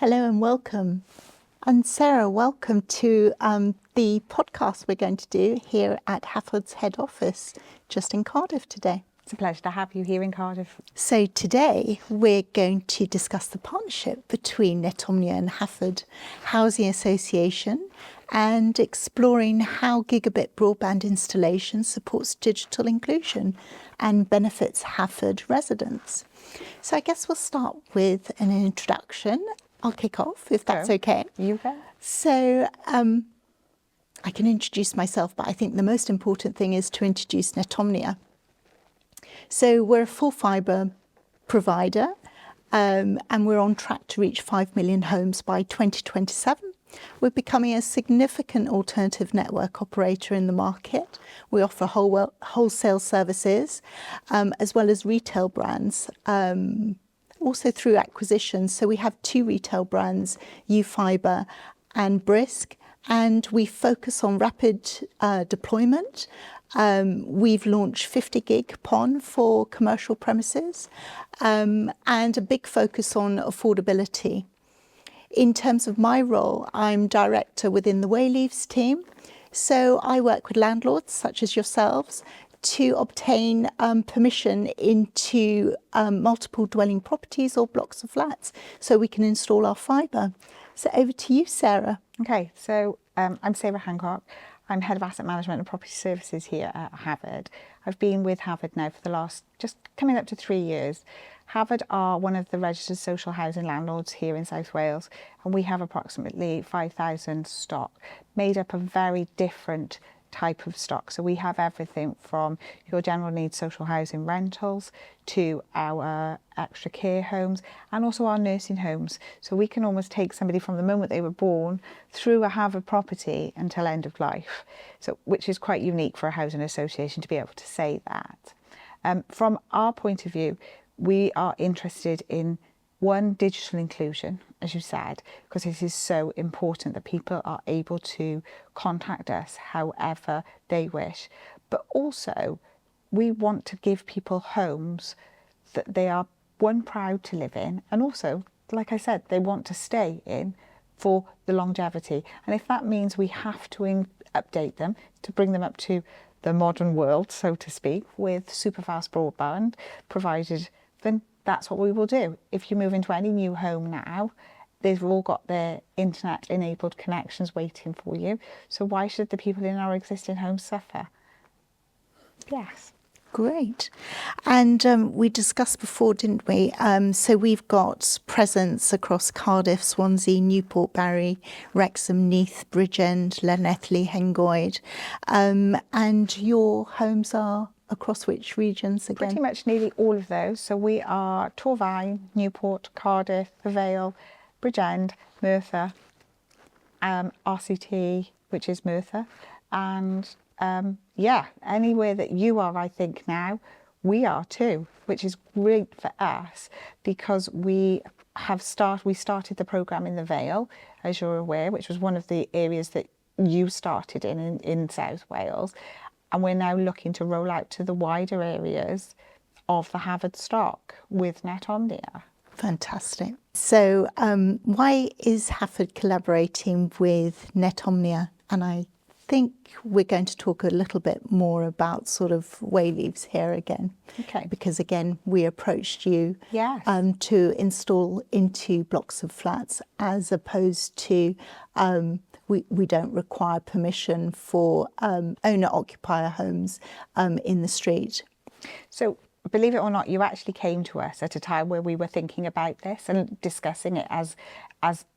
Hello and welcome. And Sarah, welcome to the podcast we're going to do here at Hafod's head office, just in Cardiff today. It's a pleasure to have you here in Cardiff. So today we're going to discuss the partnership between Netomnia and Hafod Housing Association and exploring how gigabit broadband installation supports digital inclusion and benefits Hafod residents. So I guess we'll start with an introduction. I'll kick off if that's okay. You go. So I can introduce myself, but I think the most important thing is to introduce Netomnia. So we're a full fibre provider and we're on track to reach 5 million homes by 2027. We're becoming a significant alternative network operator in the market. We offer wholesale services as well as retail brands, also through acquisitions. So we have two retail brands, Fibre and Brisk, and we focus on rapid deployment. We've launched 50 gig PON for commercial premises and a big focus on affordability. In terms of my role, I'm director within the wayleaves team. So I work with landlords such as yourselves to obtain permission into multiple dwelling properties or blocks of flats so we can install our fibre. So over to you, Sarah. Okay, so I'm Sarah Hancock. I'm Head of Asset Management and Property Services here at Hafod. I've been with Hafod now for the last, just coming up to 3 years. Hafod are one of the registered social housing landlords here in South Wales, and we have approximately 5,000 stock, made up of very different type of stock. So we have everything from your general needs social housing rentals to our extra care homes and also our nursing homes. So we can almost take somebody from the moment they were born through a Hafod property until end of life. So which is quite unique for a housing association to be able to say that. From our point of view, we are interested in one, digital inclusion, as you said, because it is so important that people are able to contact us however they wish. But also, we want to give people homes that they are, one, proud to live in, and also, like I said, they want to stay in for the longevity. And if that means we have to update them to bring them up to the modern world, so to speak, with super fast broadband provided, then that's what we will do. If you move into any new home now, they've all got their internet enabled connections waiting for you. So why should the people in our existing homes suffer? Yes. Great. And we discussed before, didn't we? So we've got presence across Cardiff, Swansea, Newport, Barry, Wrexham, Neath, Bridgend, Llanelli, Hengoed. And your homes are across which regions again? Pretty much nearly all of those. So we are Torfaen, Newport, Cardiff, the Vale, Bridgend, Merthyr, RCT, which is Merthyr, and yeah, anywhere that you are, I think now, we are too, which is great for us because we started the programme in the Vale, as you're aware, which was one of the areas that you started in South Wales. And we're now looking to roll out to the wider areas of the Hafod stock with Netomnia. Fantastic. So why is Hafod collaborating with Netomnia? And I think we're going to talk a little bit more about sort of wayleaves here again. Okay. Because again, we approached you Yes. to install into blocks of flats as opposed to we don't require permission for owner-occupier homes in the street. So believe it or not, you actually came to us at a time where we were thinking about this and discussing it as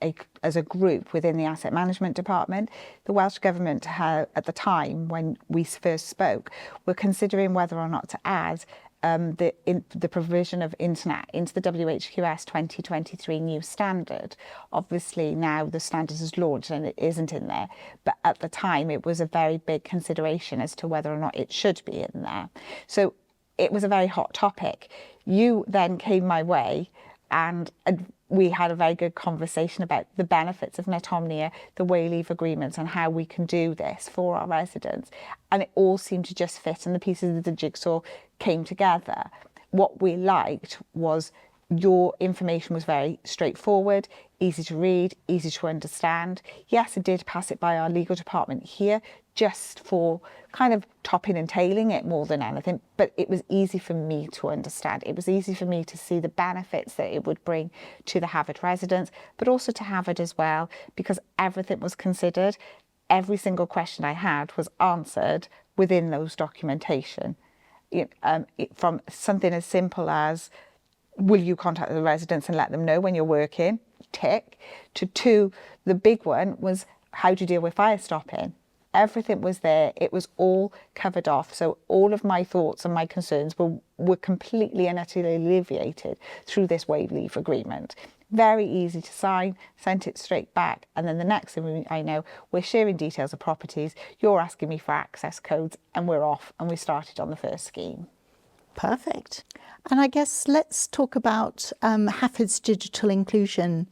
a group within the asset management department. The Welsh Government at the time when we first spoke were considering whether or not to add the provision of internet into the WHQS 2023 new standard. Obviously now the standard is launched and it isn't in there, but at the time it was a very big consideration as to whether or not it should be in there. So it was a very hot topic. You then came my way and we had a very good conversation about the benefits of Netomnia, the wayleave agreements and how we can do this for our residents. And it all seemed to just fit and the pieces of the jigsaw came together. What we liked was your information was very straightforward, easy to read, easy to understand. Yes, I did pass it by our legal department here just for kind of topping and tailing it more than anything, but it was easy for me to understand. It was easy for me to see the benefits that it would bring to the Hafod residents, but also to Hafod as well, because everything was considered. Every single question I had was answered within those documentation. From something as simple as, will you contact the residents and let them know when you're working? Tick. To two, the big one was, how do you deal with fire stopping? Everything was there. It was all covered off. So all of my thoughts and my concerns were completely and utterly alleviated through this wayleave agreement. Very easy to sign, sent it straight back. And then the next thing I know, we're sharing details of properties. You're asking me for access codes and we're off. And we started on the first scheme. Perfect. And I guess let's talk about Hafod's digital inclusion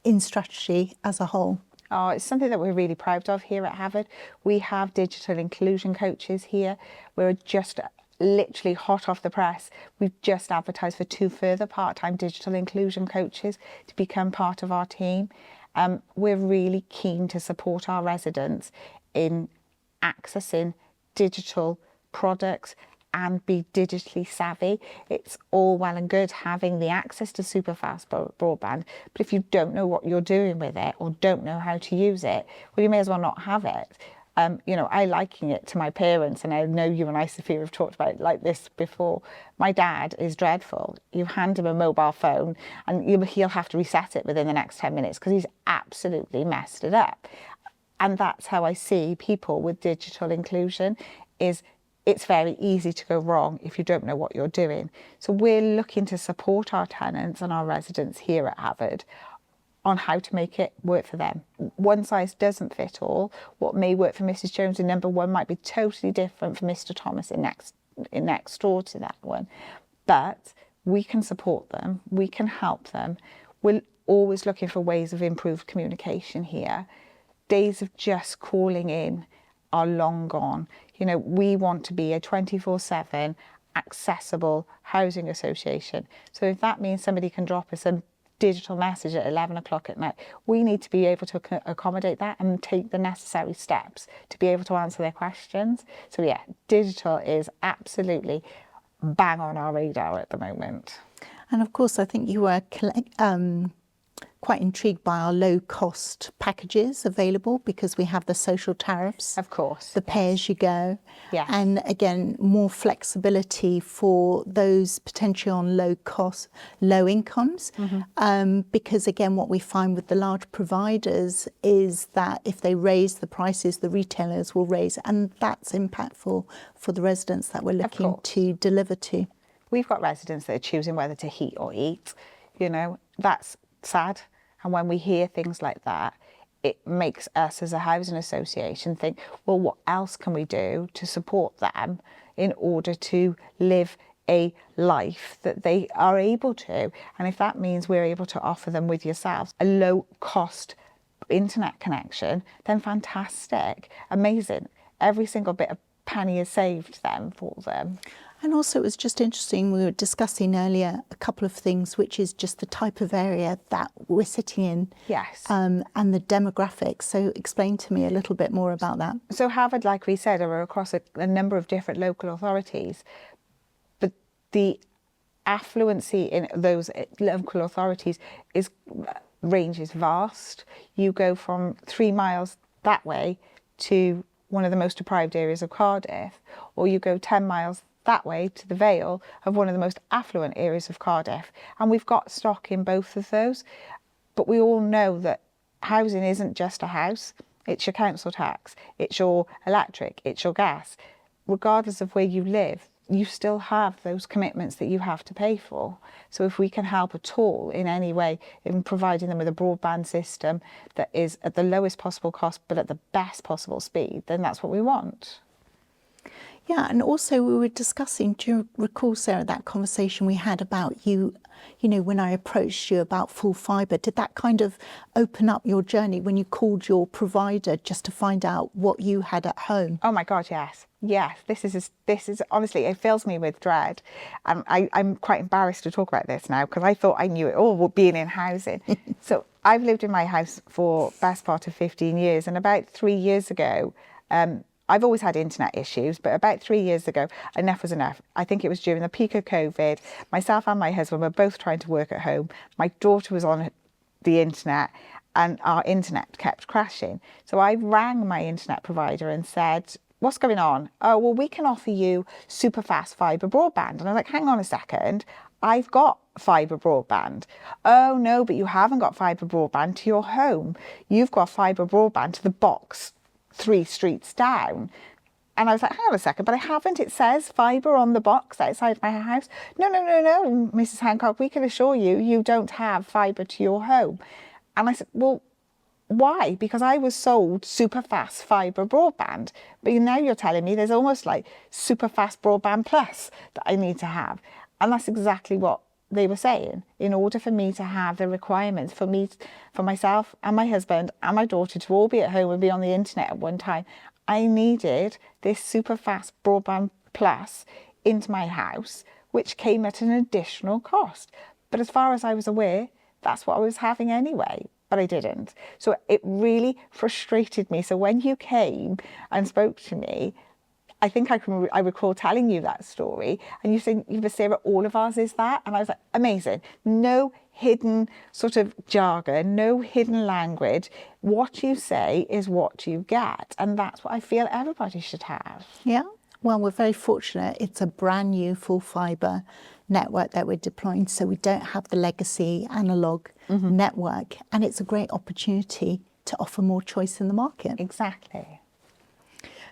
in strategy as a whole. Oh, it's something that we're really proud of here at Hafod. We have digital inclusion coaches here. We're just literally hot off the press. We've just advertised for 2 further part-time digital inclusion coaches to become part of our team. We're really keen to support our residents in accessing digital products and be digitally savvy. It's all well and good having the access to super fast broadband, but if you don't know what you're doing with it or don't know how to use it, well, you may as well not have it. I liken it to my parents, and I know you and I, Sophia, have talked about it like this before. My dad is dreadful. You hand him a mobile phone and he'll have to reset it within the next 10 minutes because he's absolutely messed it up. And that's how I see people with digital inclusion. It's very easy to go wrong if you don't know what you're doing. So we're looking to support our tenants and our residents here at Hafod on how to make it work for them. One size doesn't fit all. What may work for Mrs. Jones in number 1 might be totally different for Mr. Thomas in next door to that one. But we can support them. We can help them. We're always looking for ways of improved communication here. Days of just calling in are long gone. We want to be a 24/7 accessible housing association. So if that means somebody can drop us a digital message at 11 o'clock at night, we need to be able to accommodate that and take the necessary steps to be able to answer their questions. So yeah, digital is absolutely bang on our radar at the moment. And of course, I think you were quite intrigued by our low-cost packages available because we have the social tariffs. Of course. The pay-as-you-go. Yes. And again, more flexibility for those potentially on low incomes. Because again, what we find with the large providers is that if they raise the prices, the retailers will raise, and that's impactful for the residents that we're looking to deliver to. We've got residents that are choosing whether to heat or eat. That's sad. And when we hear things like that, it makes us as a housing association think, well, what else can we do to support them in order to live a life that they are able to? And if that means we're able to offer them with yourselves a low cost internet connection, then fantastic, amazing. Every single bit of penny is saved then for them. And also it was just interesting, we were discussing earlier a couple of things, which is just the type of area that we're sitting in. Yes. And the demographics. So explain to me a little bit more about that. So Hafod, like we said, are across a number of different local authorities, but the affluency in those local authorities range is vast. You go from 3 miles that way to one of the most deprived areas of Cardiff, or you go 10 miles that way to the Vale of one of the most affluent areas of Cardiff. And we've got stock in both of those. But we all know that housing isn't just a house. It's your council tax, it's your electric, it's your gas. Regardless of where you live, you still have those commitments that you have to pay for. So if we can help at all in any way in providing them with a broadband system that is at the lowest possible cost but at the best possible speed, then that's what we want. Yeah, and also we were discussing, do you recall, Sarah, that conversation we had about you know, when I approached you about full fibre, did that kind of open up your journey when you called your provider just to find out what you had at home? Oh my God, yes. Yes, this is honestly, it fills me with dread. And I'm quite embarrassed to talk about this now because I thought I knew it all, being in housing. So I've lived in my house for best part of 15 years. And about 3 years ago, I've always had internet issues, but about 3 years ago, enough was enough. I think it was during the peak of COVID. Myself and my husband were both trying to work at home. My daughter was on the internet and our internet kept crashing. So I rang my internet provider and said, what's going on? Oh, well, we can offer you super fast fibre broadband. And I was like, hang on a second, I've got fibre broadband. Oh no, but you haven't got fibre broadband to your home. You've got fibre broadband to the box 3 streets down. And I was like, hang on a second, but I haven't. It says fibre on the box outside my house. No, Mrs. Hancock, we can assure you, you don't have fibre to your home. And I said, well, why? Because I was sold super fast fibre broadband. But now you're telling me there's almost like super fast broadband plus that I need to have. And that's exactly what they were saying. In order for me to have the requirements for myself and my husband and my daughter to all be at home and be on the internet at one time, I needed this super fast broadband plus into my house, which came at an additional cost. But as far as I was aware, that's what I was having anyway, but I didn't. So it really frustrated me. So when you came and spoke to me, I think I recall telling you that story, and you said, Sarah, all of ours is that. And I was like, amazing. No hidden sort of jargon, no hidden language. What you say is what you get. And that's what I feel everybody should have. Yeah. Well, we're very fortunate. It's a brand new full fibre network that we're deploying, so we don't have the legacy analogue network, and it's a great opportunity to offer more choice in the market. Exactly.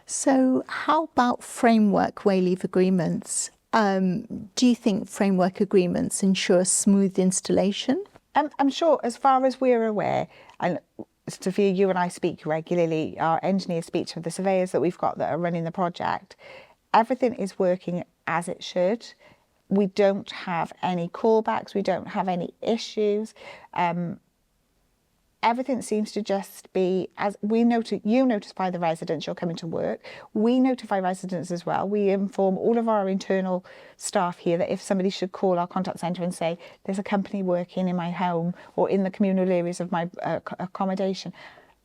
So how about framework wayleave agreements? Do you think framework agreements ensure smooth installation? I'm sure, as far as we're aware, and Sophia, you and I speak regularly, our engineers speak to the surveyors that we've got that are running the project, everything is working as it should. We don't have any callbacks, we don't have any issues. Everything seems to just be, as we you notify the residents you're coming to work. We notify residents as well. We inform all of our internal staff here that if somebody should call our contact centre and say, there's a company working in my home or in the communal areas of my accommodation,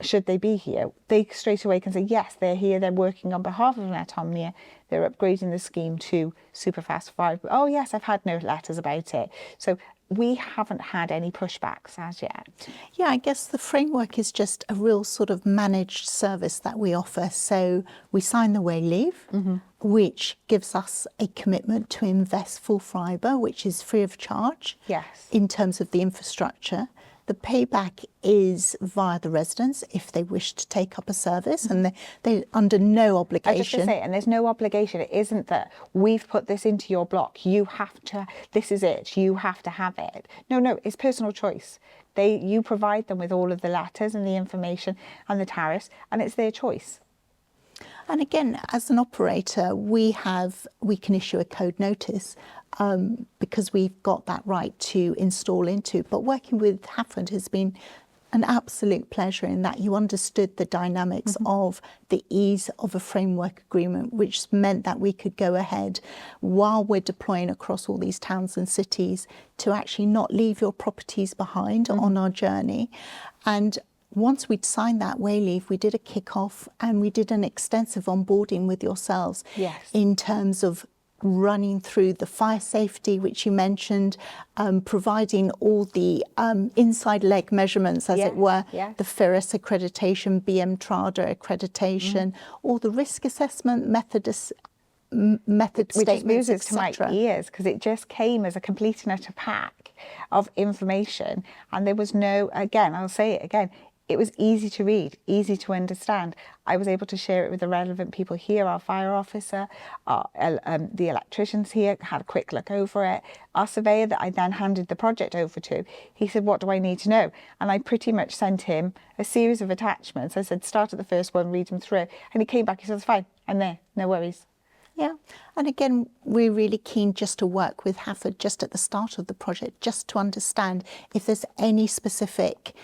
should they be here, they straight away can say, yes, they're here, they're working on behalf of Netomnia, they're upgrading the scheme to superfast fibre. Oh yes, I've had no letters about it. So we haven't had any pushbacks as yet. Yeah, I guess the framework is just a real sort of managed service that we offer. So we sign the wayleave, which gives us a commitment to invest full fibre, which is free of charge. Yes. In terms of the infrastructure. The payback is via the residents if they wish to take up a service, and they're under no obligation. I was just going to say, and there's no obligation. It isn't that we've put this into your block, you have to, this is it, you have to have it. No, it's personal choice. You provide them with all of the letters and the information and the tariffs, and it's their choice. And again, as an operator, we can issue a code notice because we've got that right to install into. But working with Hafod has been an absolute pleasure in that you understood the dynamics of the ease of a framework agreement, which meant that we could go ahead while we're deploying across all these towns and cities to actually not leave your properties behind on our journey. And once we'd signed that wayleave, we did a kick-off and we did an extensive onboarding with yourselves. Yes. In terms of running through the fire safety, which you mentioned, providing all the inside leg measurements, as it were, the FIRIS accreditation, BM Trada accreditation, all the risk assessment method statements, which is music to my etc. ears, because it just came as a complete and utter pack of information, and there was no, again, I'll say it again, it was easy to read, easy to understand. I was able to share it with the relevant people here, our fire officer, the electricians here had a quick look over it. Our surveyor that I then handed the project over to, he said, what do I need to know? And I pretty much sent him a series of attachments. I said, start at the first one, read them through. And he came back, he said, it's fine, I'm there, no worries. Yeah, and again, we're really keen just to work with Hafod just at the start of the project, just to understand if there's any specific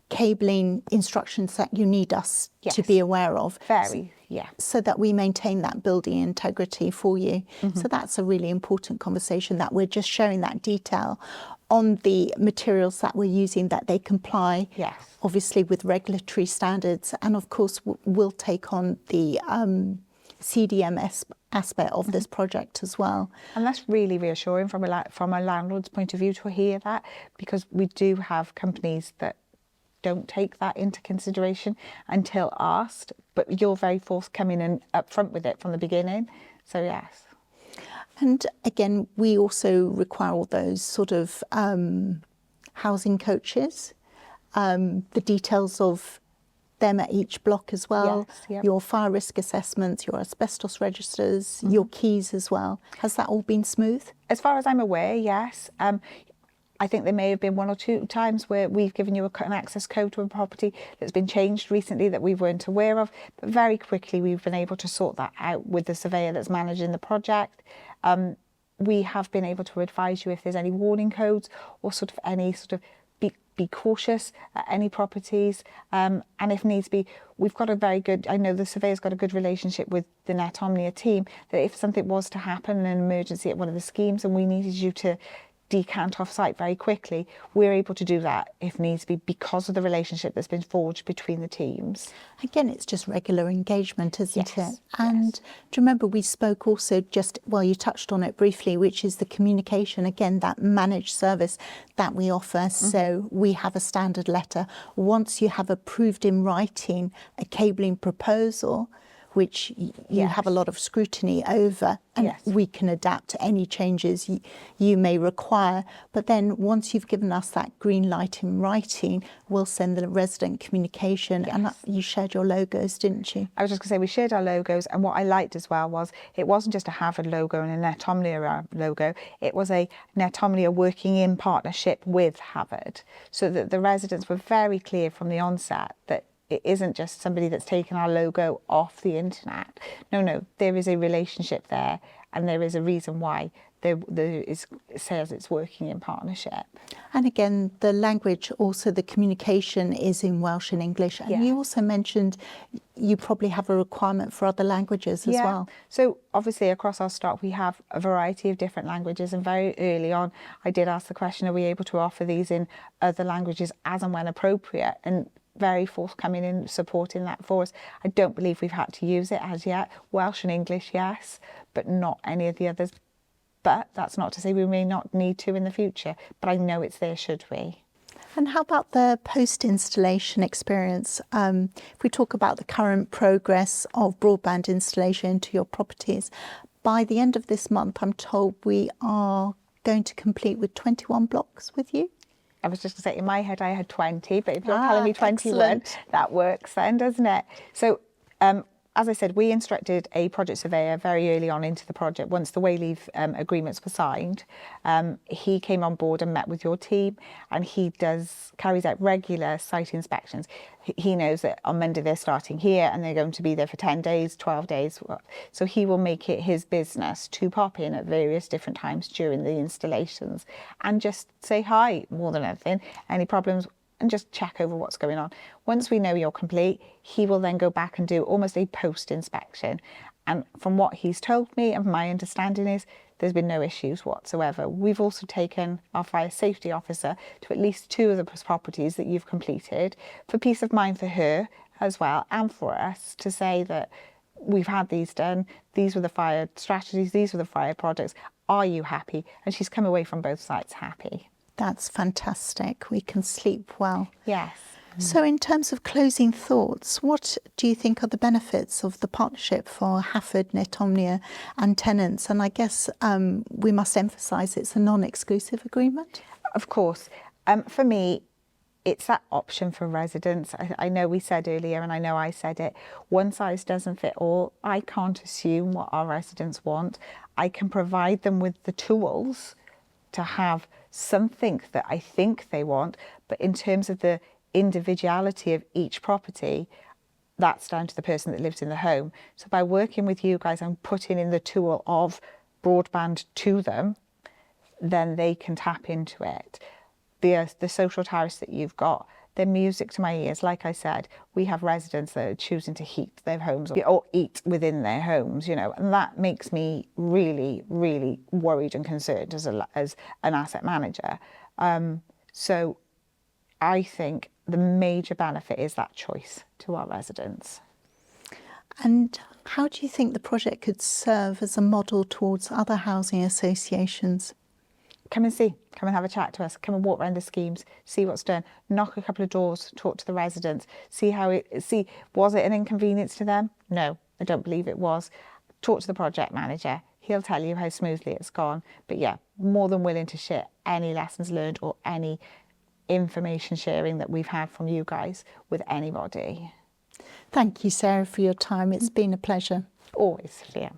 cabling instructions that you need us to Yes. be aware of. Very, yeah. So that we maintain that building integrity for you. So that's a really important conversation, that we're just sharing that detail on the materials that we're using, that they comply, Yes. obviously, with regulatory standards. And of course, we'll take on the CDMS aspect of this project as well. And that's really reassuring from a landlord's point of view to hear that, because we do have companies that don't take that into consideration until asked, but you're very forthcoming and upfront with it from the beginning. So yes. And again, we also require all those sort of housing coaches, the details of them at each block as well, Yes, yep. your fire risk assessments, your asbestos registers, your keys as well. Has that all been smooth? As far as I'm aware, yes. I think there may have been one or two times where we've given you an access code to a property that's been changed recently that we weren't aware of, but very quickly we've been able to sort that out with the surveyor that's managing the project. We have been able to advise you if there's any warning codes or sort of any sort of be cautious at any properties, and if needs be, we've got a very good, I know the surveyor's got a good relationship with the Netomnia team, that if something was to happen, an emergency at one of the schemes and we needed you to decant off site very quickly, we're able to do that if needs be, because of the relationship that's been forged between the teams. Again, it's just regular engagement, isn't Yes, it? And do you remember we spoke also just, well, you touched on it briefly, which is the communication, again, that managed service that we offer. So we have a standard letter. Once you have approved in writing a cabling proposal, which you have a lot of scrutiny over, and we can adapt to any changes you may require. But then once you've given us that green light in writing, we'll send the resident communication. And you shared your logos, didn't you? I was just going to say, we shared our logos, and what I liked as well was it wasn't just a Hafod logo and a Netomnia logo, it was a Netomnia working in partnership with Hafod, so that the residents were very clear from the onset that it isn't just somebody that's taken our logo off the internet. No, there is a relationship there, and there is a reason why it says it's working in partnership. And again, the language, also the communication is in Welsh and English. And you also mentioned you probably have a requirement for other languages as well. So obviously across our stock we have a variety of different languages, and very early on I did ask the question, are we able to offer these in other languages as and when appropriate? And very forthcoming in supporting that for us. I don't believe we've had to use it as yet. Welsh and English, yes, but not any of the others. But that's not to say we may not need to in the future, but I know it's there should we. And how about the post-installation experience? If we talk about the current progress of broadband installation into your properties, by the end of this month, I'm told we are going to complete with 21 blocks with you. I was just going to say, in my head I had 20, but if you're telling me 21, that works then, doesn't it? So, as I said, we instructed a project surveyor very early on into the project. Once the wayleave agreements were signed, he came on board and met with your team, and he carries out regular site inspections. He knows that on Monday they're starting here and they're going to be there for 10 days, 12 days. So he will make it his business to pop in at various different times during the installations and just say hi more than anything, any problems, and just check over what's going on. Once we know you're complete, he will then go back and do almost a post-inspection. And from what he's told me and my understanding is, there's been no issues whatsoever. We've also taken our fire safety officer to at least 2 of the properties that you've completed for peace of mind for her as well, and for us to say that we've had these done, these were the fire strategies, these were the fire projects, are you happy? And she's come away from both sites happy. That's fantastic. We can sleep well. Yes. So in terms of closing thoughts, what do you think are the benefits of the partnership for Hafod, Netomnia and tenants? And I guess we must emphasise it's a non-exclusive agreement. Of course. For me, it's that option for residents. I know we said earlier, and I know I said it, one size doesn't fit all. I can't assume what our residents want. I can provide them with the tools to have something that I think they want, but in terms of the individuality of each property, that's down to the person that lives in the home. So by working with you guys and putting in the tool of broadband to them, then they can tap into it. The social tariffs that you've got, they're music to my ears. Like I said, we have residents that are choosing to heat their homes or eat within their homes, you know, and that makes me really, really worried and concerned as an asset manager. So I think the major benefit is that choice to our residents. And how do you think the project could serve as a model towards other housing associations? Come and have a chat to us, come and walk around the schemes, see what's done, knock a couple of doors, talk to the residents, was it an inconvenience to them? No, I don't believe it was. Talk to the project manager, he'll tell you how smoothly it's gone. But yeah, more than willing to share any lessons learned or any information sharing that we've had from you guys with anybody. Thank you, Sarah, for your time. It's been a pleasure. Always, Sophia.